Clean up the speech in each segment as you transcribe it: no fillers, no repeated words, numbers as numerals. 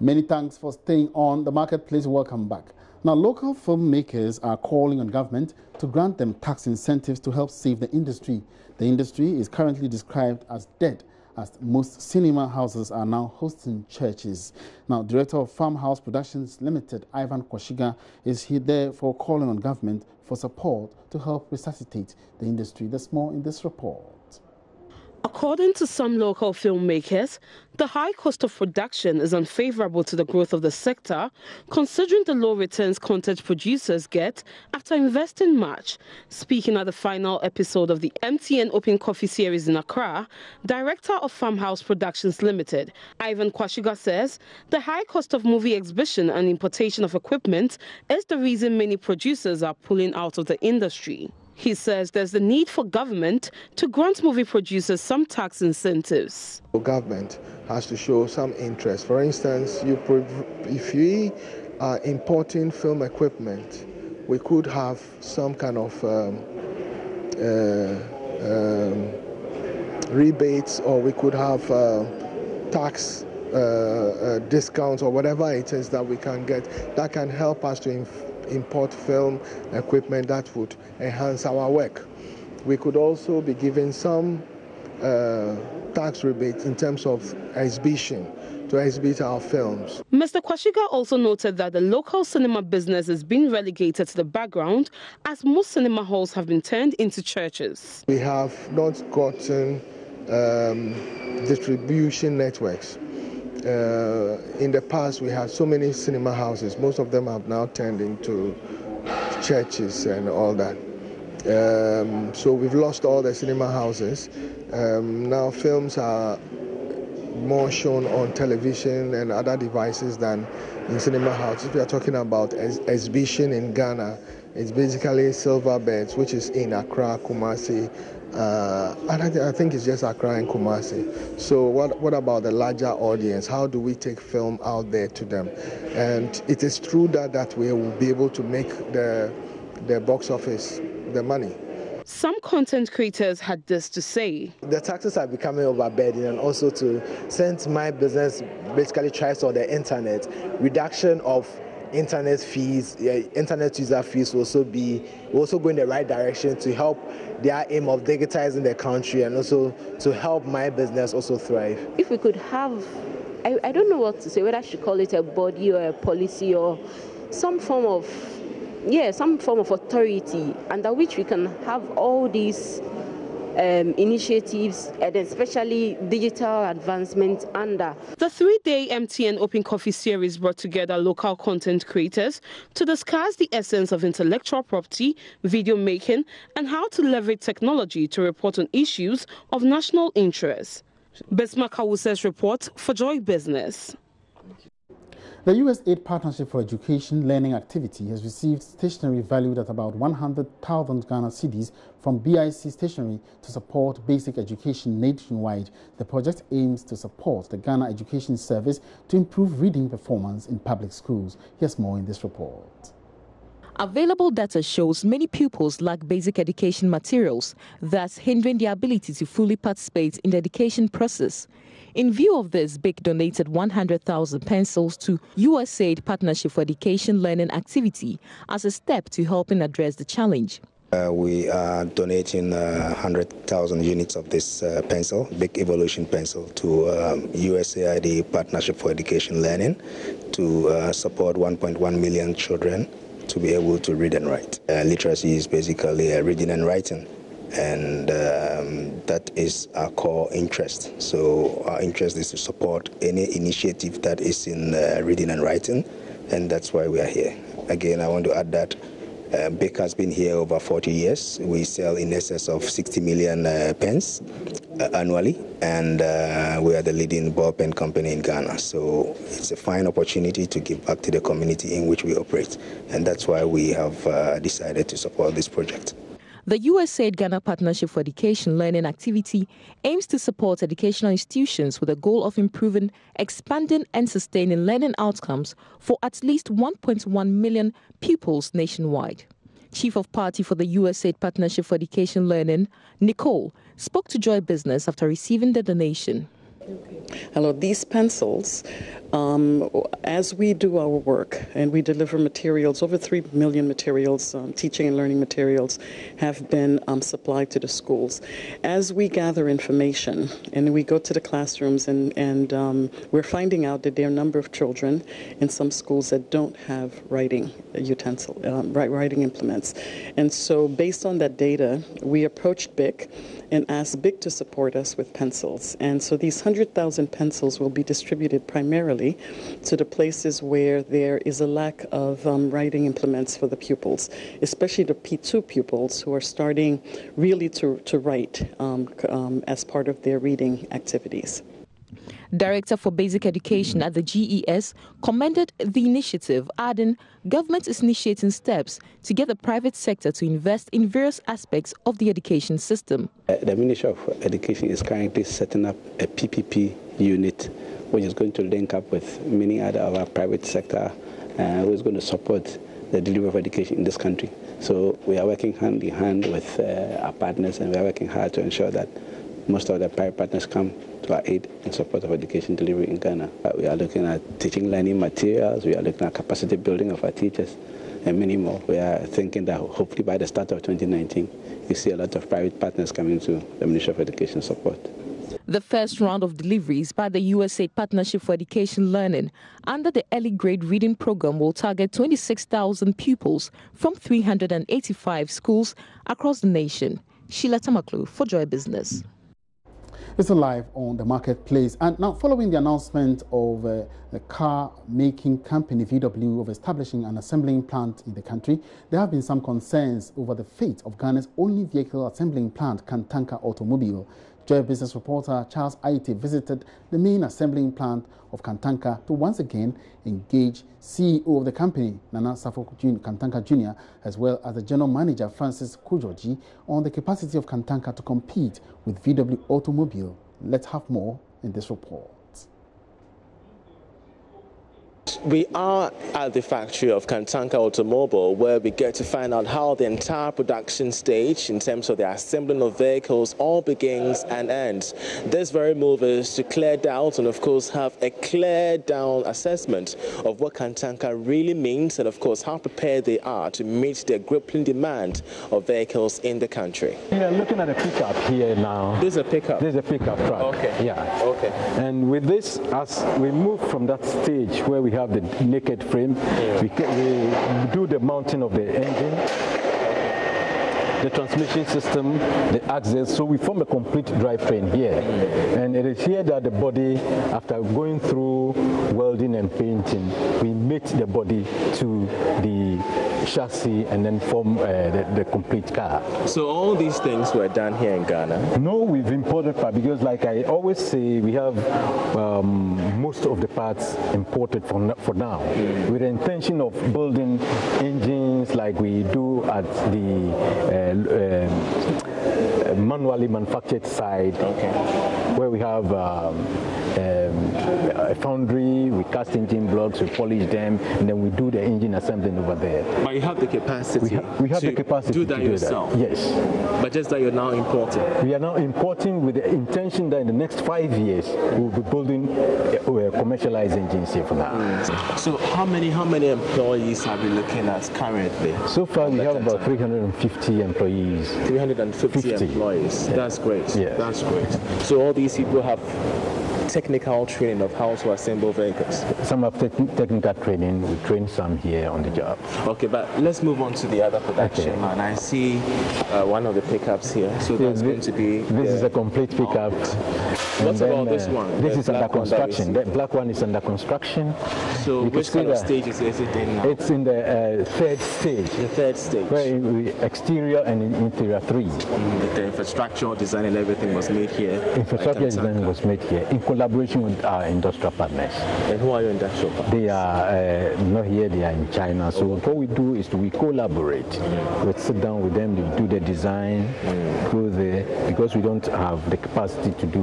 Many thanks for staying on the marketplace. Welcome back. Now, local filmmakers are calling on government to grant them tax incentives to help save the industry. The industry is currently described as dead, as most cinema houses are now hosting churches. Now, Director of Farmhouse Productions Limited, Ivan Kwashiga, is therefore calling on government for support to help resuscitate the industry. There's more in this report. According to some local filmmakers, the high cost of production is unfavorable to the growth of the sector, considering the low returns content producers get after investing much. Speaking at the final episode of the MTN Open Coffee series in Accra, Director of Farmhouse Productions Limited, Ivan Kwashiga, says the high cost of movie exhibition and importation of equipment is the reason many producers are pulling out of the industry. He says there's the need for government to grant movie producers some tax incentives. The government has to show some interest. For instance, if we are importing film equipment, we could have some kind of rebates, or we could have tax discounts, or whatever it is that we can get that can help us to import film equipment that would enhance our work. We could also be given some tax rebates in terms of exhibition to exhibit our films. Mr. Kwashiga also noted that the local cinema business is being relegated to the background as most cinema halls have been turned into churches. We have not gotten distribution networks. In the past, we had so many cinema houses. Most of them have now turned into churches and all that. So we've lost all the cinema houses. Now films are more shown on television and other devices than in cinema houses. We are talking about exhibition in Ghana. It's basically Silver Beds, which is in Accra, Kumasi. I think it's just Accra and Kumasi. So what about the larger audience? How do we take film out there to them? And it is true that we will be able to make the box office the money. Some content creators had this to say. The taxes are becoming overburdened, and also to, since my business basically tries on the internet, reduction of internet fees, internet user fees will also go in the right direction to help their aim of digitizing the country, and also to help my business also thrive. If we could have, I don't know what to say, whether I should call it a body or a policy or some form of authority under which we can have all these initiatives, and especially digital advancement under. The 3-day MTN Open Coffee series brought together local content creators to discuss the essence of intellectual property, video making, and how to leverage technology to report on issues of national interest. Besma Kawuse's report for Joy Business. The USAID Partnership for Education Learning Activity has received stationery valued at about 100,000 Ghana cedis from BIC Stationery to support basic education nationwide. The project aims to support the Ghana Education Service to improve reading performance in public schools. Here's more in this report. Available data shows many pupils lack basic education materials, thus hindering their ability to fully participate in the education process. In view of this, BIC donated 100,000 pencils to USAID Partnership for Education Learning Activity as a step to helping address the challenge. We are donating 100,000 units of this pencil, BIC Evolution pencil, to USAID Partnership for Education Learning to support 1.1 million children to be able to read and write. Literacy is basically reading and writing, and that is our core interest. So our interest is to support any initiative that is in reading and writing, and that's why we are here. Again, I want to add that BIC has been here over 40 years. We sell in excess of 60 million pens annually, and we are the leading ball pen company in Ghana. So it's a fine opportunity to give back to the community in which we operate, and that's why we have decided to support this project. The USAID Ghana Partnership for Education Learning Activity aims to support educational institutions with the goal of improving, expanding and sustaining learning outcomes for at least 1.1 million pupils nationwide. Chief of Party for the USAID Partnership for Education Learning, Nicole, spoke to Joy Business after receiving the donation. Hello, these pencils As we do our work and we deliver materials, over 3 million materials, teaching and learning materials, have been supplied to the schools. As we gather information and we go to the classrooms and we're finding out that there are a number of children in some schools that don't have writing writing implements. And so based on that data, we approached BIC and asked BIC to support us with pencils. And so these 100,000 pencils will be distributed primarily to the places where there is a lack of writing implements for the pupils, especially the P2 pupils who are starting really to write as part of their reading activities. Director for Basic Education at the GES commended the initiative, adding government is initiating steps to get the private sector to invest in various aspects of the education system. The Ministry of Education is currently setting up a PPP unit, which is going to link up with many other of our private sector, who is going to support the delivery of education in this country. So we are working hand in hand with our partners, and we are working hard to ensure that most of the private partners come to our aid in support of education delivery in Ghana. We are looking at teaching learning materials, we are looking at capacity building of our teachers, and many more. We are thinking that hopefully by the start of 2019, we see a lot of private partners coming to the Ministry of Education support. The first round of deliveries by the USAID Partnership for Education Learning under the Early Grade Reading Program will target 26,000 pupils from 385 schools across the nation. Sheila Tamaklu for Joy Business. It's live on the marketplace. And now, following the announcement of the car-making company VW of establishing an assembling plant in the country, there have been some concerns over the fate of Ghana's only vehicle assembling plant, CanTonka Automobile. Joy Business reporter Charles Aite visited the main assembling plant of CanTonka to once again engage CEO of the company, Nana Safo CanTonka Jr., as well as the general manager, Francis Kujoji, on the capacity of CanTonka to compete with VW Automobile. Let's have more in this report. We are at the factory of CanTonka Automobile, where we get to find out how the entire production stage in terms of the assembling of vehicles all begins and ends. This very move is to clear doubts and of course have a clear down assessment of what CanTonka really means and of course how prepared they are to meet the crippling demand of vehicles in the country. We are looking at a pickup here now. This is a pickup? This is a pickup truck. Okay. Yeah. Okay. And with this, as we move from that stage where we have the naked frame, we do the mounting of the engine, the transmission system, the axles, so we form a complete drivetrain here. And it is here that the body, after going through welding and painting, we mate the body to the chassis and then form the complete car. So all these things were done here in Ghana? No, we've imported parts because like I always say, we have most of the parts imported for now, with the intention of building engines like we do at the manually manufactured side, where we have a foundry, we cast engine blocks, we polish them, and then we do the engine assembling over there. But you have the capacity we have the capacity do that to do yourself? That. Yes. But just that you're now importing? We are now importing with the intention that in the next 5 years, we'll be building commercialized engines here for now. So how many employees are we looking at currently? So far, we have about 350 employees. 350 employees. Yeah. That's great. Yeah. That's great. So all these people have technical training of how to assemble vehicles? Some have technical training. We train some here on the job. Okay, but let's move on to the other production line. I see one of the pickups here. So that's going to be... This is a complete pickup. What about this one? This is under construction. The black one is under construction. So which kind of stage is it in now? It's in the third stage. The third stage. Where exterior and interior 3. The infrastructure design and everything was made here. Infrastructure design was made here in collaboration with our industrial partners. And who are your industrial partners? They are not here, they are in China. So what we do is we collaborate. We sit down with them, they do the design, go there. Because we don't have the capacity to do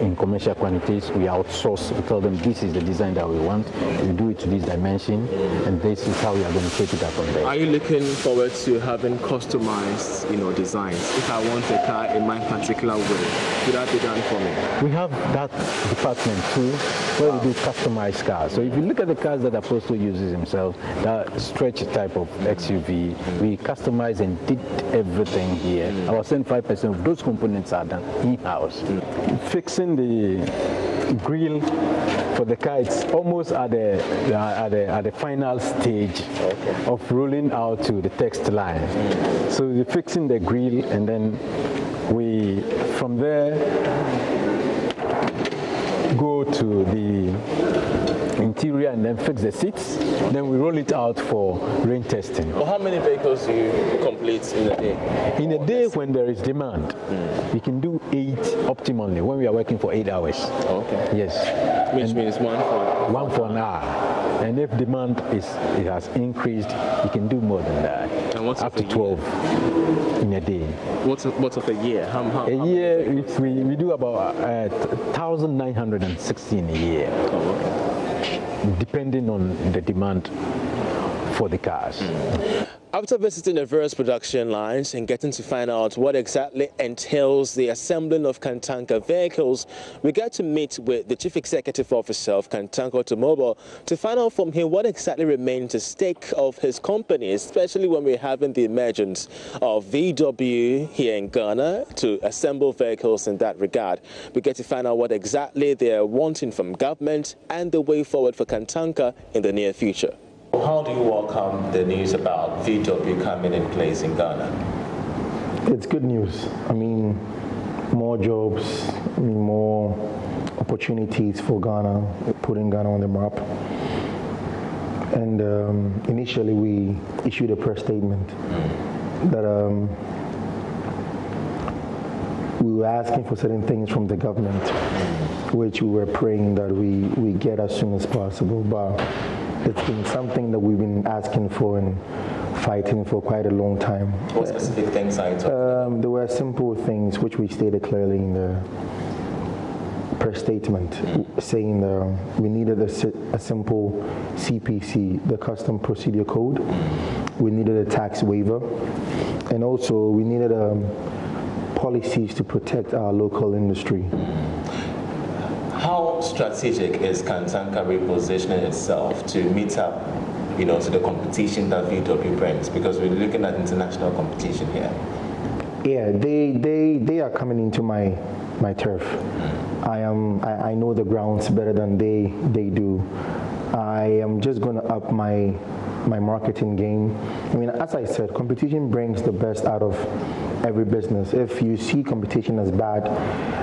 in commercial quantities, we outsource. We tell them this is the design that we want. We do it to this dimension, and this is how we are going to take it up from there. Are you looking forward to having customized, designs? If I want a car in my particular way, could that be done for me? We have that department too, where we do customized cars. So if you look at the cars that Apostle uses himself, that stretch type of XUV, we customized and did everything here. About 75% of those components are done in-house. Fixing the grill for the car, it's almost at the final stage of rolling out to the text line. So we're fixing the grill, and then we, from there, go to the interior and then fix the seats. Then we roll it out for rain testing. Well, how many vehicles do you complete in a day? In a day, when there is demand, we can do 8 optimally when we are working for 8 hours. Okay. Yes. Which means one for an hour. And if demand it has increased, you can do more than that. And what's up to 12 in a day. What's of a year? How a year, we do about 1,960 in a year. Oh, okay. Depending on the demand for the cars. After visiting the various production lines and getting to find out what exactly entails the assembling of CanTonka vehicles, we got to meet with the Chief Executive Officer of CanTonka Automobile to find out from him what exactly remains at stake of his company, especially when we're having the emergence of VW here in Ghana to assemble vehicles in that regard. We get to find out what exactly they're wanting from government and the way forward for CanTonka in the near future. How do you welcome the news about VW coming in place in Ghana? It's good news. I mean, more jobs, more opportunities for Ghana, putting Ghana on the map. And initially we issued a press statement that we were asking for certain things from the government, which we were praying that we get as soon as possible. But it's been something that we've been asking for and fighting for quite a long time. What specific things are you talking about? There were simple things which we stated clearly in the press statement, saying we needed a simple CPC, the Custom Procedure Code. We needed a tax waiver, and also we needed policies to protect our local industry. How strategic is CanTonka repositioning itself to meet up, to the competition that VW brings? Because we're looking at international competition here. Yeah, they are coming into my turf. I know the grounds better than they do. I am just going to up my marketing game. I mean, as I said, competition brings the best out of every business. If you see competition as bad,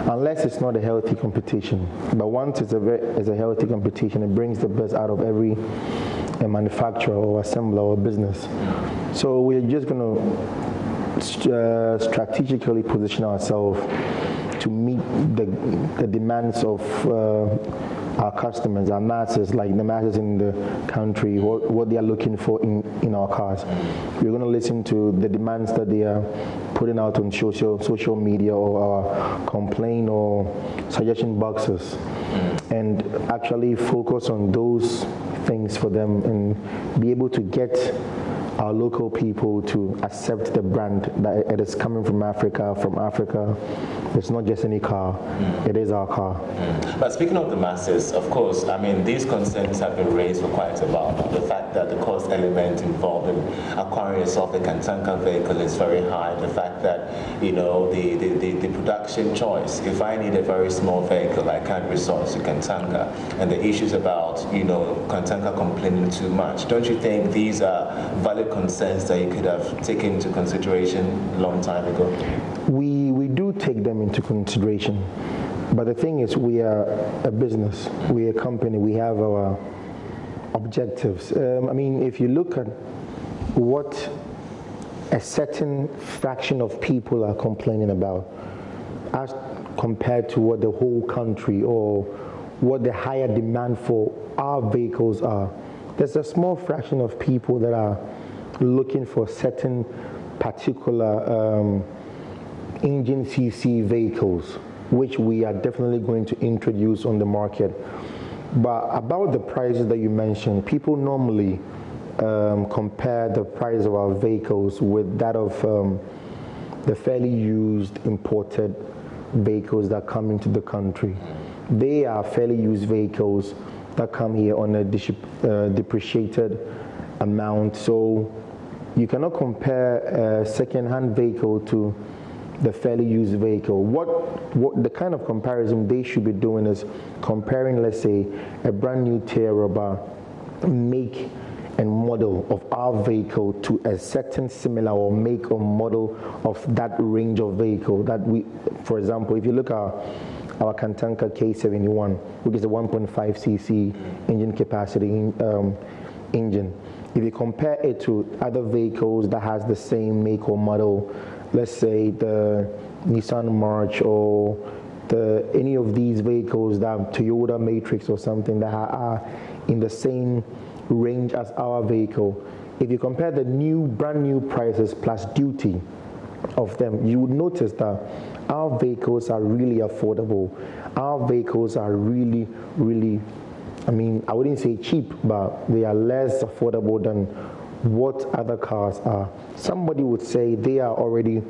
unless it's not a healthy competition, but once it's a healthy competition, it brings the best out of every manufacturer or assembler or business. So we're just going to strategically position ourselves to meet the demands of our customers, our masses, like the masses in the country, what they are looking for in our cars. We're going to listen to the demands that they are putting out on social media or our complaint or suggestion boxes, and actually focus on those things for them and be able to get our local people to accept the brand that it is coming from Africa. It's not just any car, it is our car. But speaking of the masses, of course, I mean, these concerns have been raised for quite a while now. The fact that the cost element involved in acquiring yourself a CanTonka vehicle is very high. The fact that, the production choice, if I need a very small vehicle, I can't resort to CanTonka. And the issues about, CanTonka complaining too much. Don't you think these are valid concerns that you could have taken into consideration a long time ago? We do take them into consideration, but the thing is, we are a business, we are a company, we have our objectives. I mean, if you look at what a certain fraction of people are complaining about as compared to what the whole country or what the higher demand for our vehicles are, there's a small fraction of people that are looking for certain particular engine CC vehicles, which we are definitely going to introduce on the market. But about the prices that you mentioned, people normally compare the price of our vehicles with that of the fairly used imported vehicles that come into the country. They are fairly used vehicles that come here on a depreciated amount. So you cannot compare a second-hand vehicle to the fairly used vehicle. What the kind of comparison they should be doing is comparing, let's say, a brand new tear rubber make and model of our vehicle to a certain similar or make or model of that range of vehicle that we, for example, if you look at our CanTonka K71, which is a 1.5cc engine capacity engine. If you compare it to other vehicles that has the same make or model, let's say the Nissan March or any of these vehicles, that Toyota Matrix or something that are in the same range as our vehicle, if you compare the brand new prices plus duty of them, you would notice that our vehicles are really affordable. Our vehicles are really, really, I mean, I wouldn't say cheap, but they are less affordable than what other cars are. Somebody would say they are already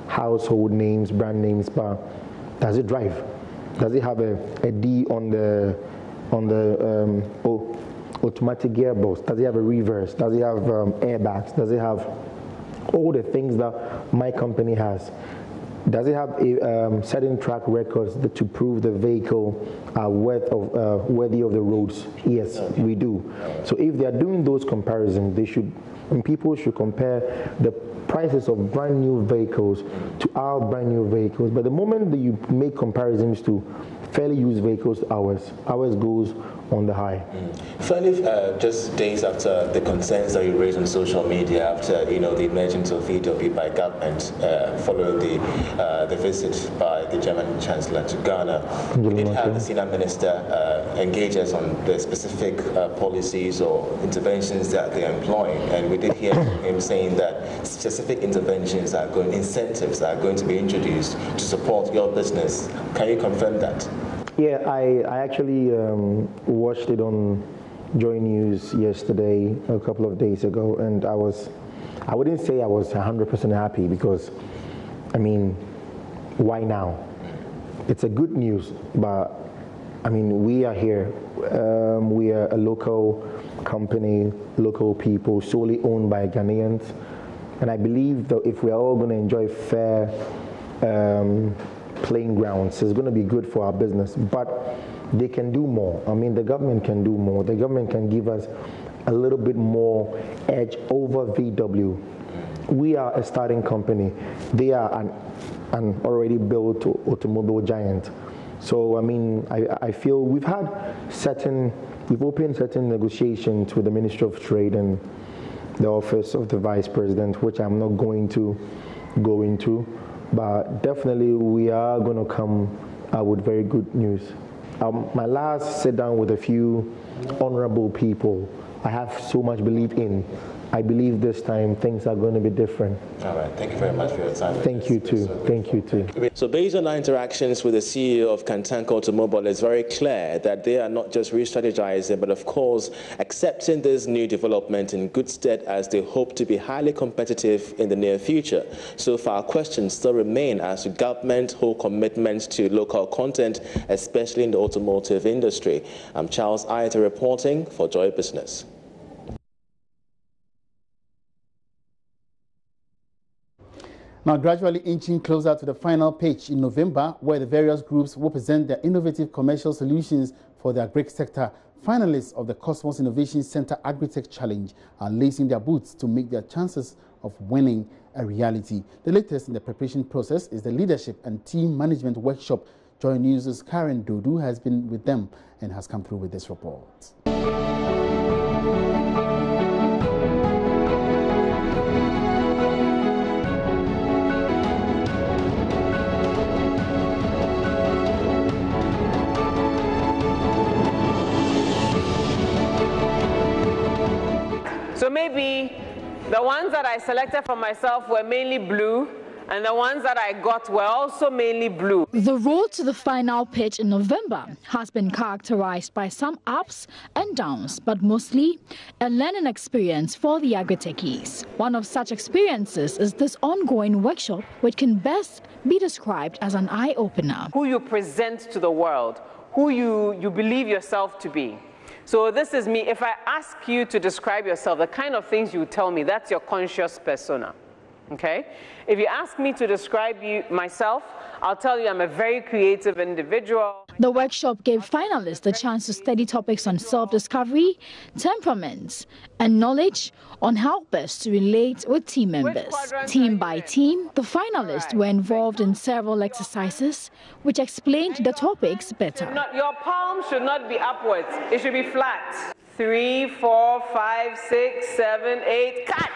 household names, brand names, but does it drive? Does it have a D on the automatic gearbox? Does it have a reverse? Does it have airbags? Does it have all the things that my company has? Does it have a certain track records to prove the vehicle are worthy of the roads? Yes, we do. So if they are doing those comparisons, people should compare the prices of brand new vehicles to our brand new vehicles. But the moment that you make comparisons to fairly used vehicles, ours goes on the high. Finally, just days after the concerns that you raised on social media, after the emergence of VW by government, following the visit by the German Chancellor to Ghana, we did have the senior minister engage us on the specific policies or interventions that they are employing, and we did hear him saying that specific interventions incentives are going to be introduced to support your business. Can you confirm that? Yeah, I actually watched it on JoyNews yesterday, a couple of days ago, and I wouldn't say I was 100% happy because, I mean, why now? It's a good news, but I mean, we are here. We are a local company, local people, solely owned by Ghanaians, and I believe that if we are all going to enjoy fair playing grounds, it's going to be good for our business, but they can do more. I mean, the government can do more. The government can give us a little bit more edge over VW. We are a starting company. They are an already built automobile giant. So, I mean, I feel we've opened certain negotiations with the Ministry of Trade and the Office of the Vice President, which I'm not going to go into. But definitely we are going to come with very good news. My last sit down with a few honorable people I have so much belief in. I believe this time things are going to be different. All right. Thank you very much for your time. Thank you too. Thank you too. So based on our interactions with the CEO of CanTonka Automobile, it's very clear that they are not just re-strategizing, but of course accepting this new development in good stead as they hope to be highly competitive in the near future. So far, questions still remain as to government whole commitment to local content, especially in the automotive industry. I'm Charles Ayeta reporting for Joy Business. Now, gradually inching closer to the final page in November, where the various groups will present their innovative commercial solutions for the agri sector. Finalists of the Cosmos Innovation Center Agritech Challenge are lacing their boots to make their chances of winning a reality. The latest in the preparation process is the Leadership and Team Management Workshop. JoyNews' Karen Dodu has been with them and has come through with this report. So maybe the ones that I selected for myself were mainly blue, and the ones that I got were also mainly blue. The road to the final pitch in November has been characterized by some ups and downs, but mostly a learning experience for the agri-techies. One of such experiences is this ongoing workshop, which can best be described as an eye-opener. Who you present to the world, who you believe yourself to be. So this is me. If I ask you to describe yourself, the kind of things you tell me, that's your conscious persona. Okay? If you ask me to describe myself, I'll tell you I'm a very creative individual. The workshop gave finalists the chance to study topics on self-discovery, temperaments, and knowledge on how best to relate with team members. Team by team, the finalists were involved in several exercises which explained the topics better. Your palm should not be upwards. It should be flat. 3, 4, 5, 6, 7, 8, catch!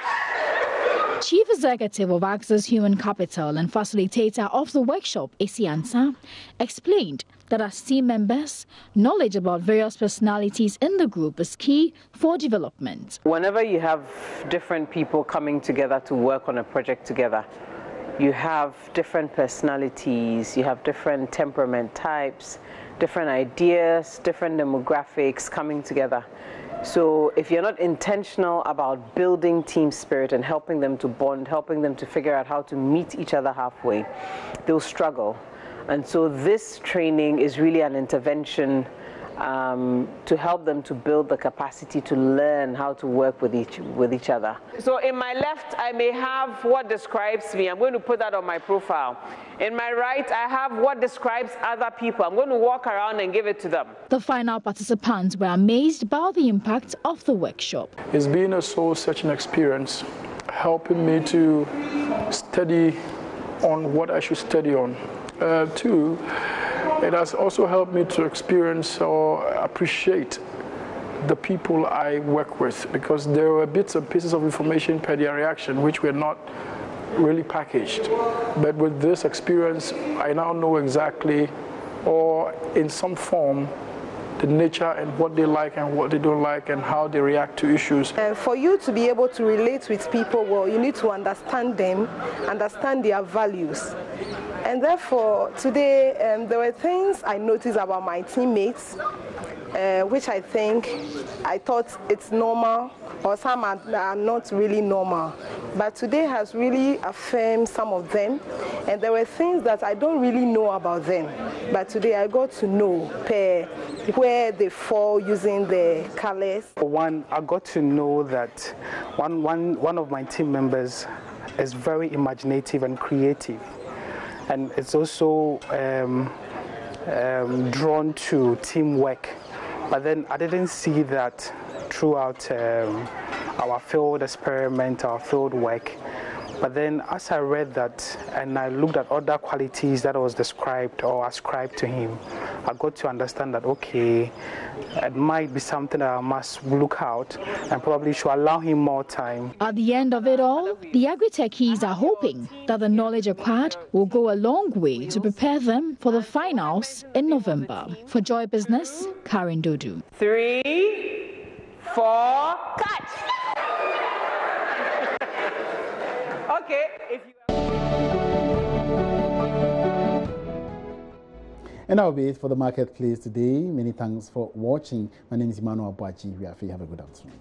Chief Executive of Access Human Capital and facilitator of the workshop, Esi Ansa, explained that as team members, knowledge about various personalities in the group is key for development. Whenever you have different people coming together to work on a project together, you have different personalities, you have different temperament types, different ideas, different demographics coming together. So if you're not intentional about building team spirit and helping them to bond, helping them to figure out how to meet each other halfway, they'll struggle. And so this training is really an intervention to help them to build the capacity to learn how to work with each other. So in my left, I may have what describes me. I'm going to put that on my profile. In my right, I have what describes other people. I'm going to walk around and give it to them. The final participants were amazed by the impact of the workshop. It's been a soul-searching experience, helping me to study on what I should study on. Two, it has also helped me to experience or appreciate the people I work with, because there were bits and pieces of information per their reaction which were not really packaged. But with this experience, I now know exactly, or in some form, the nature and what they like and what they don't like and how they react to issues. For you to be able to relate with people, well, you need to understand them, understand their values. And therefore, today, there were things I noticed about my teammates, which I thought it's normal, or some are not really normal. But today has really affirmed some of them, and there were things that I don't really know about them. But today I got to know where they fall using the colors. For one, I got to know that one of my team members is very imaginative and creative. And it's also drawn to teamwork. But then I didn't see that throughout our field experiment, our field work. But then as I read that and I looked at other qualities that was described or ascribed to him, I got to understand that, okay, it might be something that I must look out and probably should allow him more time. At the end of it all, the agri-techies are hoping that the knowledge acquired will go a long way to prepare them for the finals in November. For Joy Business, Karen Dodu. 3, 4, catch! Okay, if you... And that will be it for the marketplace today. Many thanks for watching. My name is Emmanuel Boachi. We are free. Have a good afternoon.